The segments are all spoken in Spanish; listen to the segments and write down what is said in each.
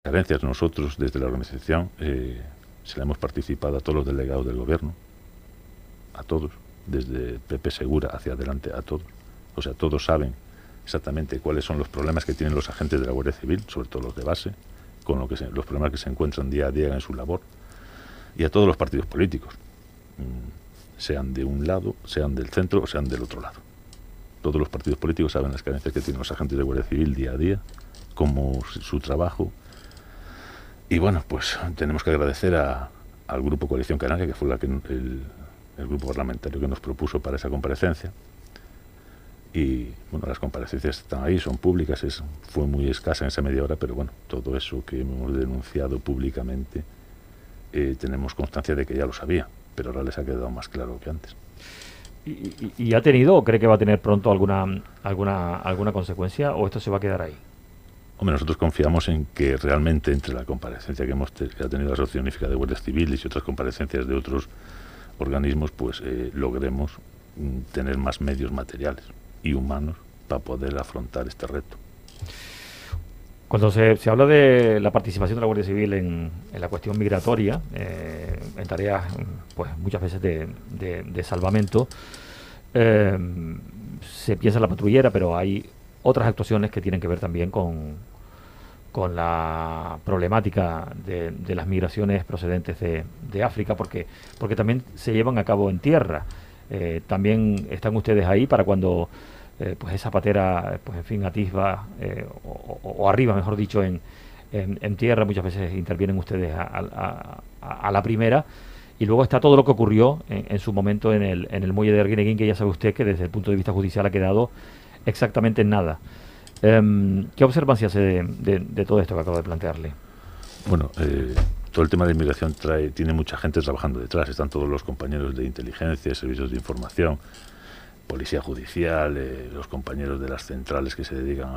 Carencias. Nosotros, desde la organización, se la hemos participado a todos los delegados del gobierno, a todos, desde Pepe Segura hacia adelante, a todos. O sea, todos saben exactamente cuáles son los problemas que tienen los agentes de la Guardia Civil, sobre todo los de base, con los problemas que se encuentran día a día en su labor, y a todos los partidos políticos, sean de un lado, sean del centro o sean del otro lado. Todos los partidos políticos saben las carencias que tienen los agentes de Guardia Civil día a día, como su trabajo. Y bueno, pues tenemos que agradecer al Grupo Coalición Canaria, que fue el grupo parlamentario que nos propuso para esa comparecencia. Y bueno, las comparecencias están ahí, son públicas, fue muy escasa en esa media hora, pero bueno, todo eso que hemos denunciado públicamente, tenemos constancia de que ya lo sabía, pero ahora les ha quedado más claro que antes. ¿Y ha tenido o cree que va a tener pronto alguna consecuencia, o esto se va a quedar ahí? Hombre, nosotros confiamos en que realmente entre la comparecencia que ha tenido la Asociación Unificada de Guardias Civiles y otras comparecencias de otros organismos, pues logremos tener más medios materiales y humanos para poder afrontar este reto. Cuando se habla de la participación de la Guardia Civil en la cuestión migratoria, en tareas pues muchas veces de salvamento, se piensa en la patrullera, pero hay otras actuaciones que tienen que ver también con la problemática de las migraciones procedentes de África, porque también se llevan a cabo en tierra. También están ustedes ahí para cuando pues esa patera, pues en fin, atisba o arriba, mejor dicho, en tierra. Muchas veces intervienen ustedes a la primera. Y luego está todo lo que ocurrió en su momento en el muelle de Arguineguín, que ya sabe usted que desde el punto de vista judicial ha quedado exactamente en nada. ¿Qué observancia hace de todo esto que acabo de plantearle? Bueno, todo el tema de inmigración tiene mucha gente trabajando detrás. Están todos los compañeros de inteligencia, servicios de información, policía judicial, los compañeros de las centrales que se dedican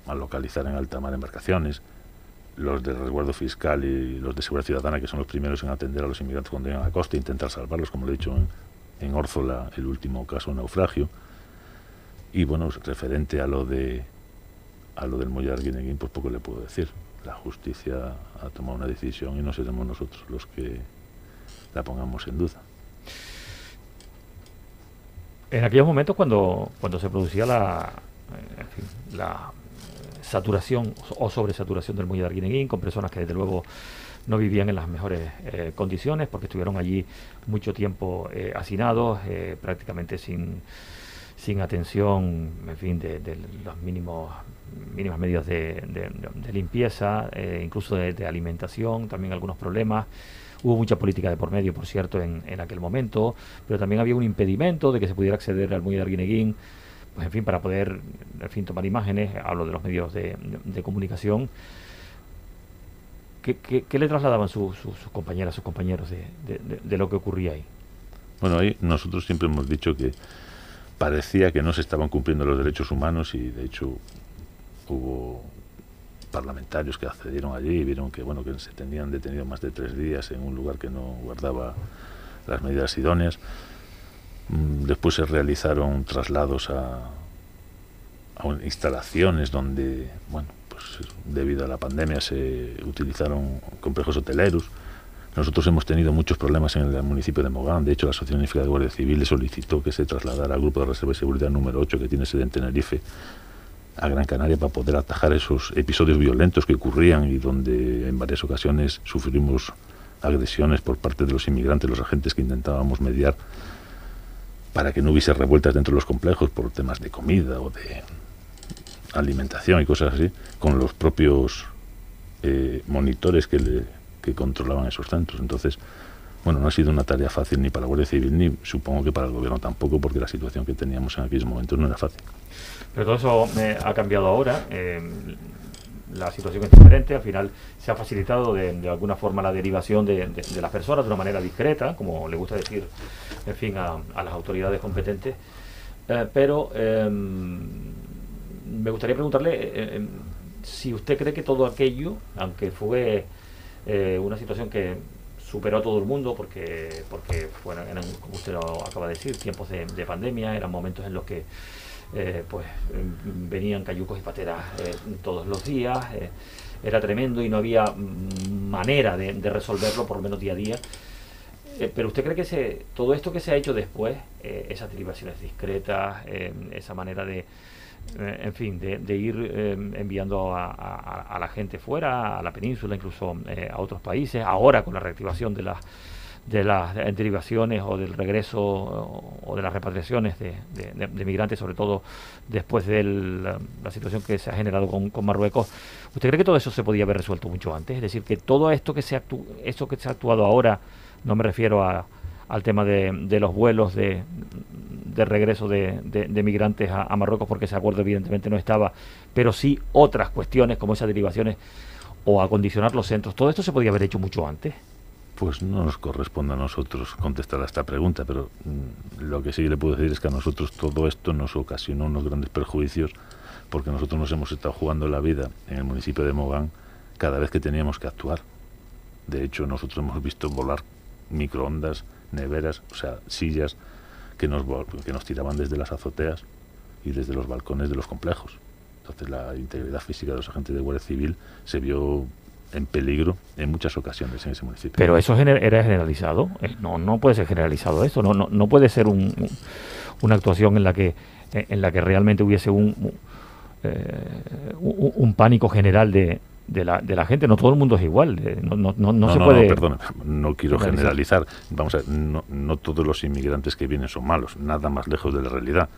a localizar en alta mar embarcaciones, los de resguardo fiscal y los de seguridad ciudadana, que son los primeros en atender a los inmigrantes cuando llegan a la costa e intentar salvarlos, como lo he dicho en Órzola, el último caso de naufragio. Y bueno, referente a lo del muelle de Arguineguín, pues poco le puedo decir. La justicia ha tomado una decisión y no seremos nosotros los que la pongamos en duda. En aquellos momentos cuando se producía la saturación o sobresaturación del muelle de Arguineguín, con personas que desde luego no vivían en las mejores condiciones, porque estuvieron allí mucho tiempo hacinados, prácticamente sin atención, en fin, de las mínimas medidas de limpieza, incluso de alimentación, también algunos problemas. Hubo mucha política de por medio, por cierto, en aquel momento, pero también había un impedimento de que se pudiera acceder al muelle de Arguineguín, pues en fin, para poder, en fin, tomar imágenes. Hablo de los medios de comunicación. ¿Qué le trasladaban sus compañeras, sus compañeros de lo que ocurría ahí? Bueno, ahí nosotros siempre hemos dicho que parecía que no se estaban cumpliendo los derechos humanos, y de hecho hubo parlamentarios que accedieron allí y vieron que bueno, que se tenían detenido más de 3 días en un lugar que no guardaba las medidas idóneas. Después se realizaron traslados a instalaciones donde, bueno, pues debido a la pandemia se utilizaron complejos hoteleros. Nosotros hemos tenido muchos problemas en el municipio de Mogán. De hecho, la Asociación Unificada de Guardia Civil le solicitó que se trasladara al Grupo de Reserva y Seguridad número 8, que tiene sede en Tenerife, a Gran Canaria, para poder atajar esos episodios violentos que ocurrían y donde en varias ocasiones sufrimos agresiones por parte de los inmigrantes, los agentes que intentábamos mediar para que no hubiese revueltas dentro de los complejos por temas de comida o de alimentación y cosas así, con los propios monitores que controlaban esos centros. Entonces, bueno, no ha sido una tarea fácil ni para la Guardia Civil, ni supongo que para el gobierno tampoco, porque la situación que teníamos en aquellos momentos no era fácil. Pero todo eso ha cambiado ahora. La situación es diferente. Al final se ha facilitado de alguna forma la derivación de las personas de una manera discreta, como le gusta decir, en fin, a las autoridades competentes. Pero me gustaría preguntarle si usted cree que todo aquello, aunque fue una situación que superó a todo el mundo, porque eran, como usted lo acaba de decir, tiempos de pandemia, eran momentos en los que pues venían cayucos y pateras todos los días, era tremendo y no había manera de resolverlo, por lo menos día a día. Pero ¿usted cree que todo esto que se ha hecho después, esas derivaciones discretas, esa manera en fin, de ir enviando a la gente fuera, a la península, incluso a otros países, ahora con la reactivación de las derivaciones o del regreso o de las repatriaciones de migrantes, sobre todo después de la situación que se ha generado con Marruecos, ¿usted cree que todo eso se podía haber resuelto mucho antes? Es decir, que todo esto que se ha actuado ahora, no me refiero al tema de los vuelos de regreso de migrantes a Marruecos, porque ese acuerdo evidentemente no estaba, pero sí otras cuestiones como esas derivaciones o acondicionar los centros, todo esto se podía haber hecho mucho antes. Pues no nos corresponde a nosotros contestar a esta pregunta, pero lo que sí le puedo decir es que a nosotros todo esto nos ocasionó unos grandes perjuicios, porque nosotros nos hemos estado jugando la vida en el municipio de Mogán cada vez que teníamos que actuar. De hecho, nosotros hemos visto volar microondas, neveras, o sea, sillas que nos tiraban desde las azoteas y desde los balcones de los complejos. Entonces la integridad física de los agentes de Guardia Civil se vio en peligro en muchas ocasiones en ese municipio. Pero eso era generalizado. No puede ser generalizado esto. No puede ser una actuación en la que realmente hubiese un pánico general de la gente. No todo el mundo es igual. No se puede. Perdón, no quiero generalizar. Vamos a ver, no todos los inmigrantes que vienen son malos, nada más lejos de la realidad.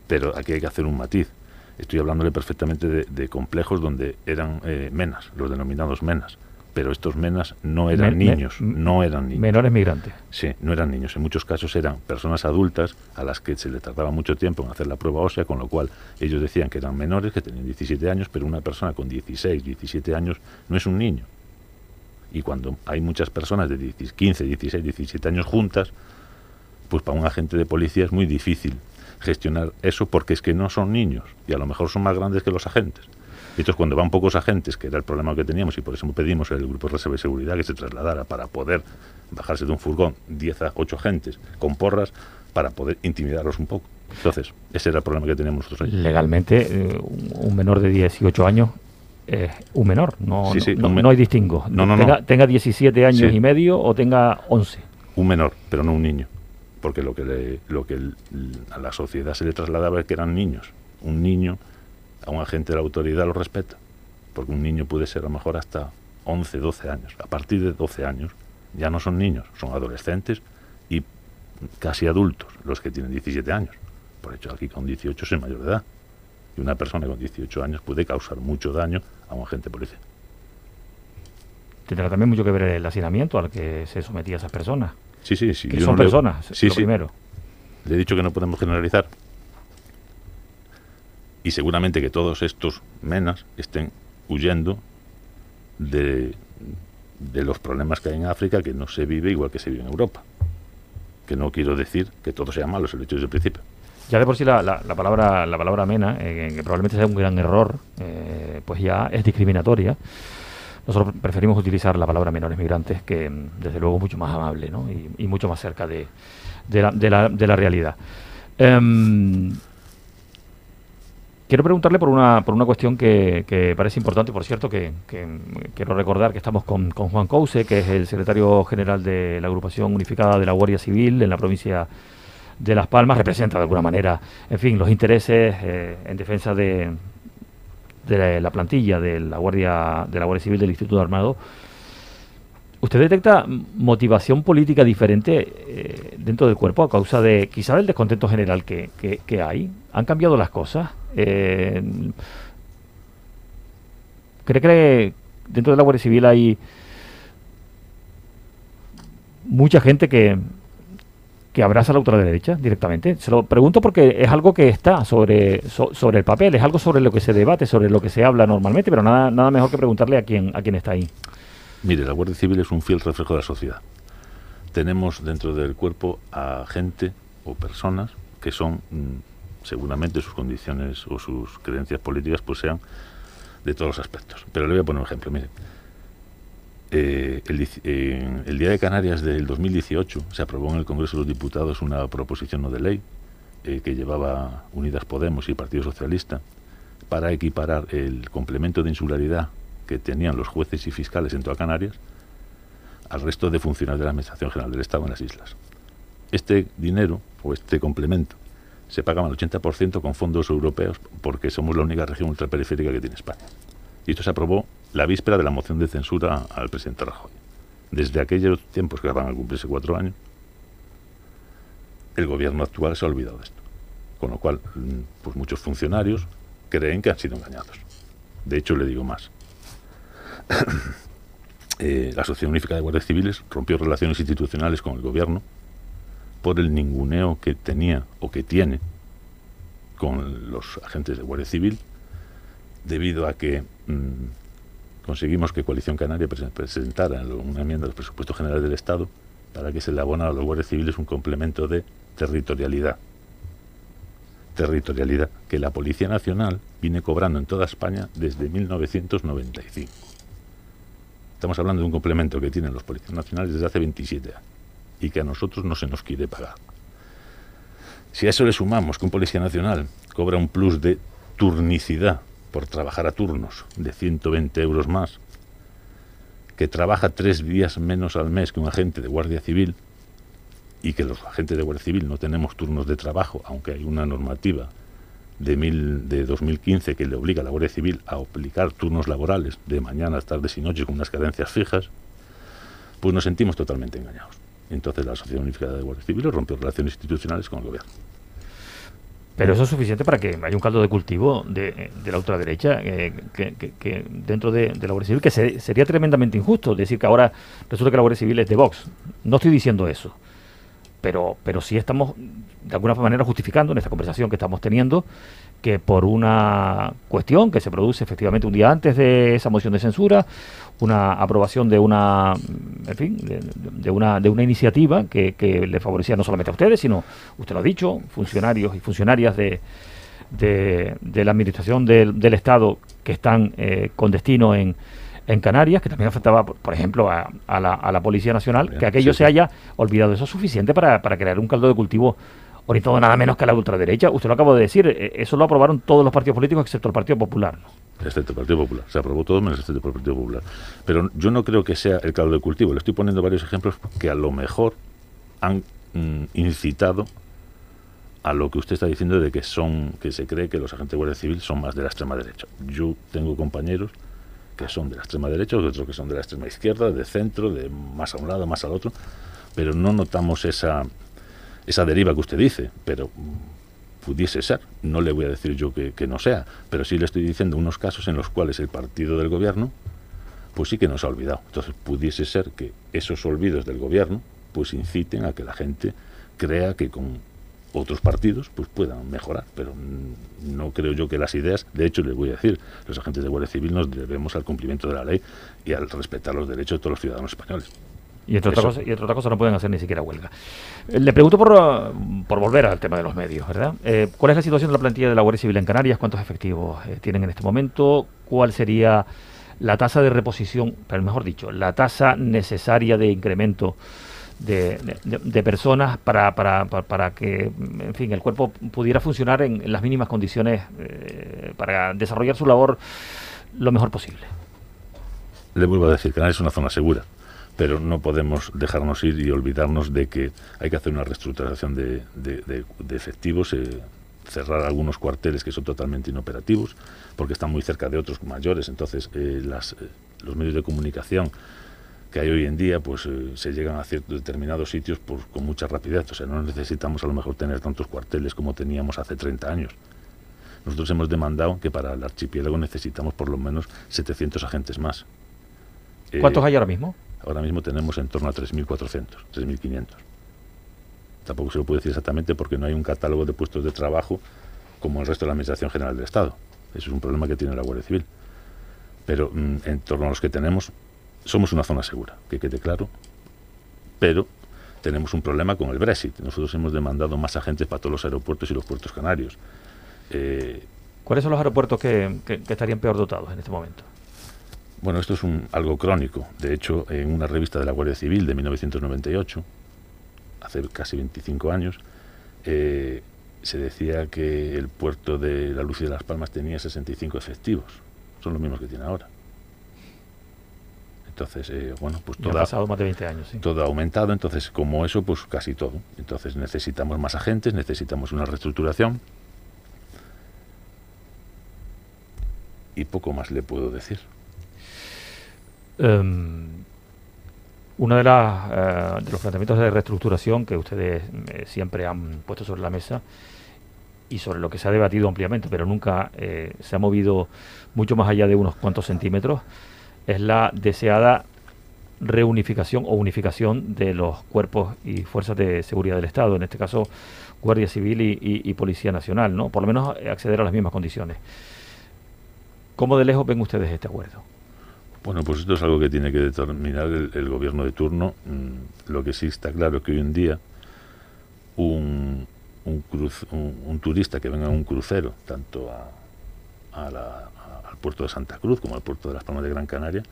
Pero aquí hay que hacer un matiz. Estoy hablándole perfectamente de complejos donde eran menas, los denominados menas. Pero estos menas no eran niños. Menores migrantes. Sí, no eran niños. En muchos casos eran personas adultas a las que se les tardaba mucho tiempo en hacer la prueba ósea, con lo cual ellos decían que eran menores, que tenían 17 años, pero una persona con 16, 17 años no es un niño. Y cuando hay muchas personas de 15, 16, 17 años juntas, pues para un agente de policía es muy difícil gestionar eso, porque es que no son niños y a lo mejor son más grandes que los agentes. Y entonces cuando van pocos agentes, que era el problema que teníamos, y por eso pedimos al grupo de reserva y seguridad que se trasladara para poder bajarse de un furgón 10 a 8 agentes con porras para poder intimidarlos un poco. Entonces, ese era el problema que teníamos nosotros ahí. Legalmente, un menor de 18 años es un menor, no hay distingo. Tenga 17 años y medio o tenga 11. Un menor, pero no un niño. Porque lo que a la sociedad se le trasladaba es que eran niños. Un niño, a un agente de la autoridad lo respeta, porque un niño puede ser a lo mejor hasta 11, 12 años. A partir de 12 años ya no son niños, son adolescentes y casi adultos los que tienen 17 años. Por hecho, aquí con 18 soy mayor de edad. Y una persona con 18 años puede causar mucho daño a un agente de policía. Tendrá también mucho que ver el hacinamiento al que se sometía a esas personas. Sí. Que son personas, primero. Le he dicho que no podemos generalizar. Y seguramente que todos estos menas estén huyendo de los problemas que hay en África, que no se vive igual que se vive en Europa. Que no quiero decir que todo sea malo, se lo he dicho desde el principio. Ya de por sí la palabra mena, que probablemente sea un gran error, pues ya es discriminatoria. Nosotros preferimos utilizar la palabra menores migrantes, que desde luego es mucho más amable, ¿no? y mucho más cerca de la realidad. Quiero preguntarle por una cuestión que parece importante. Por cierto, que quiero recordar que estamos con Juan Couce, que es el secretario general de la Agrupación Unificada de la Guardia Civil en la provincia de Las Palmas. Representa de alguna manera, en fin, los intereses en defensa de la plantilla de la Guardia Civil del Instituto Armado. ¿Usted detecta motivación política diferente dentro del cuerpo a causa de quizá del descontento general que hay? ¿Han cambiado las cosas? ¿Cree que dentro de la Guardia Civil hay mucha gente que abraza la ultraderecha directamente? Se lo pregunto porque es algo que está sobre el papel, es algo sobre lo que se debate, sobre lo que se habla normalmente, pero nada mejor que preguntarle a quién está ahí. Mire, la Guardia Civil es un fiel reflejo de la sociedad. Tenemos dentro del cuerpo a gente o personas que son, seguramente sus condiciones o sus creencias políticas pues sean de todos los aspectos. Pero le voy a poner un ejemplo, mire. El Día de Canarias del 2018 se aprobó en el Congreso de los Diputados una proposición no de ley que llevaba Unidas Podemos y Partido Socialista, para equiparar el complemento de insularidad que tenían los jueces y fiscales en toda Canarias al resto de funcionarios de la Administración General del Estado en las islas. Este dinero, o este complemento, se pagaba al 80% con fondos europeos porque somos la única región ultraperiférica que tiene España. Y esto se aprobó la víspera de la moción de censura al presidente Rajoy. Desde aquellos tiempos que van a cumplirse 4 años, el gobierno actual se ha olvidado de esto. Con lo cual, pues muchos funcionarios creen que han sido engañados. De hecho, le digo más. La Asociación Unificada de Guardias Civiles rompió relaciones institucionales con el gobierno por el ninguneo que tenía o que tiene con los agentes de Guardia Civil, debido a que conseguimos que Coalición Canaria presentara una enmienda a los presupuestos generales del Estado para que se le abonara a los guardias civiles un complemento de territorialidad. Territorialidad que la Policía Nacional viene cobrando en toda España desde 1995. Estamos hablando de un complemento que tienen los policías nacionales desde hace 27 años y que a nosotros no se nos quiere pagar. Si a eso le sumamos que un policía nacional cobra un plus de turnicidad por trabajar a turnos de 120 euros más, que trabaja 3 días menos al mes que un agente de Guardia Civil, y que los agentes de Guardia Civil no tenemos turnos de trabajo, aunque hay una normativa de 2015 que le obliga a la Guardia Civil a aplicar turnos laborales de mañanas, tardes y noches con unas cadencias fijas, pues nos sentimos totalmente engañados. Entonces la Asociación Unificada de Guardias Civiles rompió relaciones institucionales con el gobierno. Pero eso es suficiente para que haya un caldo de cultivo de la ultraderecha que dentro de la Guardia Civil, que sería tremendamente injusto decir que ahora resulta que la Guardia Civil es de Vox. No estoy diciendo eso. Pero sí estamos de alguna manera justificando en esta conversación que estamos teniendo que por una cuestión que se produce efectivamente un día antes de esa moción de censura, una aprobación de una, en fin, de una iniciativa que le favorecía no solamente a ustedes, sino, usted lo ha dicho, funcionarios y funcionarias de la administración del Estado que están con destino en Canarias, que también afectaba, por ejemplo, a la Policía Nacional. Bien, que aquello se haya olvidado. Eso es suficiente para crear un caldo de cultivo orientado nada menos que a la ultraderecha. Usted lo acaba de decir, eso lo aprobaron todos los partidos políticos excepto el Partido Popular, ¿no? Excepto el Partido Popular. Se aprobó todo menos excepto el Partido Popular. Pero yo no creo que sea el caldo de cultivo. Le estoy poniendo varios ejemplos que a lo mejor han incitado a lo que usted está diciendo de que se cree que los agentes de Guardia Civil son más de la extrema derecha. Yo tengo compañeros que son de la extrema derecha, otros que son de la extrema izquierda, de centro, de más a un lado, más al otro, pero no notamos esa deriva que usted dice, pero pudiese ser. No le voy a decir yo que no sea, pero sí le estoy diciendo unos casos en los cuales el partido del gobierno pues sí que nos ha olvidado. Entonces pudiese ser que esos olvidos del gobierno pues inciten a que la gente crea que con otros partidos pues puedan mejorar, pero no creo yo que las ideas, de hecho les voy a decir, los agentes de Guardia Civil nos debemos al cumplimiento de la ley y al respetar los derechos de todos los ciudadanos españoles. Y entre otra cosa no pueden hacer ni siquiera huelga. Le pregunto por volver al tema de los medios, ¿verdad? ¿Cuál es la situación de la plantilla de la Guardia Civil en Canarias? ¿Cuántos efectivos tienen en este momento? ¿Cuál sería la tasa de reposición, pero mejor dicho, la tasa necesaria de incremento de personas para que, en fin, el cuerpo pudiera funcionar en las mínimas condiciones para desarrollar su labor lo mejor posible? Le vuelvo a decir, Canarias es una zona segura, pero no podemos dejarnos ir y olvidarnos de que hay que hacer una reestructuración de efectivos, cerrar algunos cuarteles que son totalmente inoperativos, porque están muy cerca de otros mayores. Entonces los medios de comunicación que hay hoy en día pues se llegan a ciertos determinados sitios con mucha rapidez. O sea, no necesitamos a lo mejor tener tantos cuarteles como teníamos hace 30 años. Nosotros hemos demandado que para el archipiélago necesitamos por lo menos 700 agentes más. ¿Cuántos hay ahora mismo? Ahora mismo tenemos en torno a 3.400, 3.500. Tampoco se lo puedo decir exactamente porque no hay un catálogo de puestos de trabajo como el resto de la Administración General del Estado. Eso es un problema que tiene la Guardia Civil. Pero en torno a los que tenemos, somos una zona segura, que quede claro. Pero tenemos un problema con el Brexit. Nosotros hemos demandado más agentes para todos los aeropuertos y los puertos canarios. ¿Cuáles son los aeropuertos que estarían peor dotados en este momento? Bueno, esto es algo crónico. De hecho, en una revista de la Guardia Civil de 1998, hace casi 25 años, se decía que el puerto de La Luz y de Las Palmas tenía 65 efectivos. Son los mismos que tiene ahora. Entonces, bueno, pues todo ha pasado más de 20 años, sí. Todo ha aumentado, entonces como eso, pues casi todo. Entonces necesitamos más agentes, necesitamos una reestructuración y poco más le puedo decir. Uno de los planteamientos de reestructuración que ustedes siempre han puesto sobre la mesa y sobre lo que se ha debatido ampliamente, pero nunca se ha movido mucho más allá de unos cuantos centímetros, es la deseada reunificación o unificación de los cuerpos y fuerzas de seguridad del Estado, en este caso Guardia Civil y Policía Nacional, ¿no? Por lo menos acceder a las mismas condiciones. ¿Cómo de lejos ven ustedes este acuerdo? Bueno, pues esto es algo que tiene que determinar el gobierno de turno. Lo que sí está claro es que hoy en día un turista que venga en un crucero, tanto al puerto de Santa Cruz como al puerto de Las Palmas de Gran Canaria,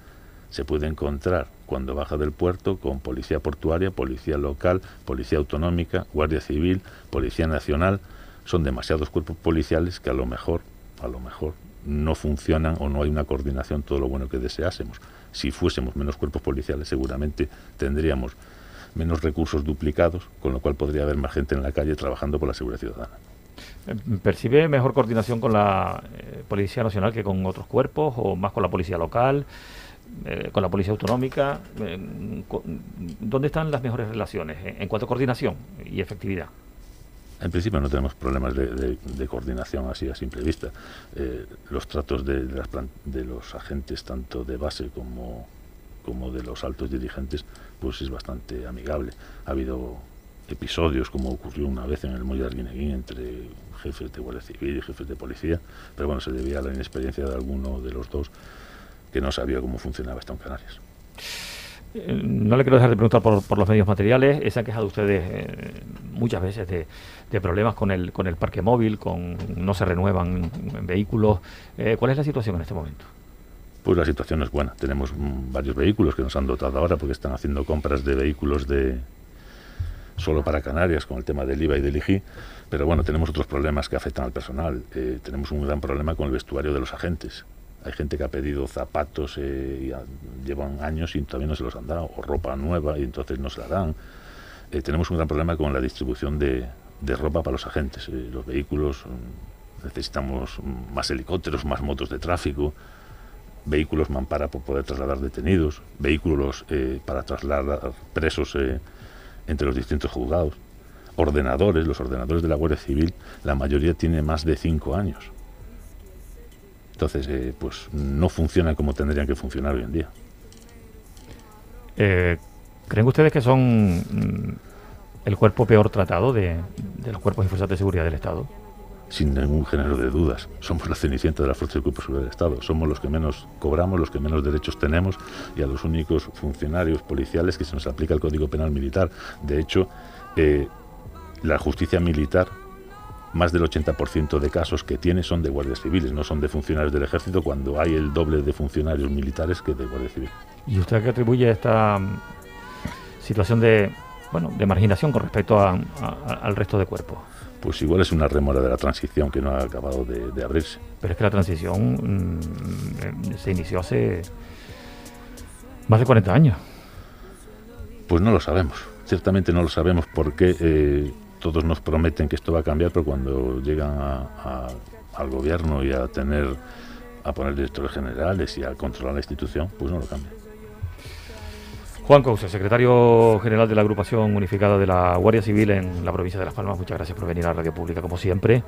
se puede encontrar cuando baja del puerto con policía portuaria, policía local, policía autonómica, Guardia Civil, Policía Nacional. Son demasiados cuerpos policiales que a lo mejor no funcionan o no hay una coordinación todo lo bueno que deseásemos. Si fuésemos menos cuerpos policiales, seguramente tendríamos menos recursos duplicados, con lo cual podría haber más gente en la calle trabajando por la seguridad ciudadana. ¿Percibe mejor coordinación con la Policía Nacional que con otros cuerpos, o más con la Policía Local, con la Policía Autonómica? ¿Dónde están las mejores relaciones en cuanto a coordinación y efectividad? En principio no tenemos problemas de coordinación así a simple vista. Los tratos de los agentes, tanto de base como de los altos dirigentes, pues es bastante amigable. Ha habido episodios, como ocurrió una vez en el Muelle de Arguineguín, entre jefes de Guardia Civil y jefes de policía, pero bueno, se debía a la inexperiencia de alguno de los dos, que no sabía cómo funcionaba esto en Canarias. No le quiero dejar de preguntar por los medios materiales. Se han quejado ustedes muchas veces de problemas con el parque móvil, no se renuevan vehículos. ¿Cuál es la situación en este momento? Pues la situación es buena. Tenemos varios vehículos que nos han dotado ahora porque están haciendo compras de vehículos solo para Canarias con el tema del IVA y del IGI, pero bueno, tenemos otros problemas que afectan al personal. Tenemos un gran problema con el vestuario de los agentes. Hay gente que ha pedido zapatos y llevan años y todavía no se los han dado, o ropa nueva y entonces no se la dan. Tenemos un gran problema con la distribución de ropa para los agentes. Los vehículos, necesitamos más helicópteros, más motos de tráfico, vehículos mampara por poder trasladar detenidos, vehículos para trasladar presos entre los distintos juzgados, ordenadores. Los ordenadores de la Guardia Civil, la mayoría tiene más de 5 años. Entonces, pues no funcionan como tendrían que funcionar hoy en día. ¿Creen ustedes que son el cuerpo peor tratado de los cuerpos y fuerzas de seguridad del Estado? Sin ningún género de dudas. Somos la cenicienta de la fuerza y cuerpos de seguridad del Estado. Somos los que menos cobramos, los que menos derechos tenemos y a los únicos funcionarios policiales que se nos aplica el Código Penal Militar. De hecho, la justicia militar, más del 80% de casos que tiene son de guardias civiles, no son de funcionarios del Ejército, cuando hay el doble de funcionarios militares que de Guardia Civil. ¿Y usted a qué atribuye esta situación de marginación con respecto al resto de cuerpos? Pues igual es una rémora de la transición que no ha acabado de abrirse. Pero es que la transición se inició hace más de 40 años. Pues no lo sabemos, ciertamente no lo sabemos porque todos nos prometen que esto va a cambiar, pero cuando llegan al gobierno y a poner directores generales y a controlar la institución, pues no lo cambian. Juan Couso, secretario general de la Agrupación Unificada de la Guardia Civil en la provincia de Las Palmas, muchas gracias por venir a la Radio Pública como siempre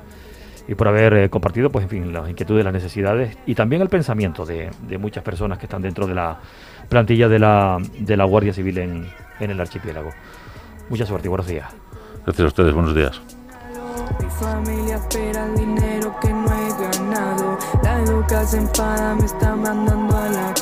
y por haber compartido, pues en fin, las inquietudes, las necesidades y también el pensamiento de muchas personas que están dentro de la plantilla de la Guardia Civil en el archipiélago. Mucha suerte y buenos días. Gracias a ustedes, buenos días. Mi familia espera el dinero que no he ganado. La educación enfada me está mandando a la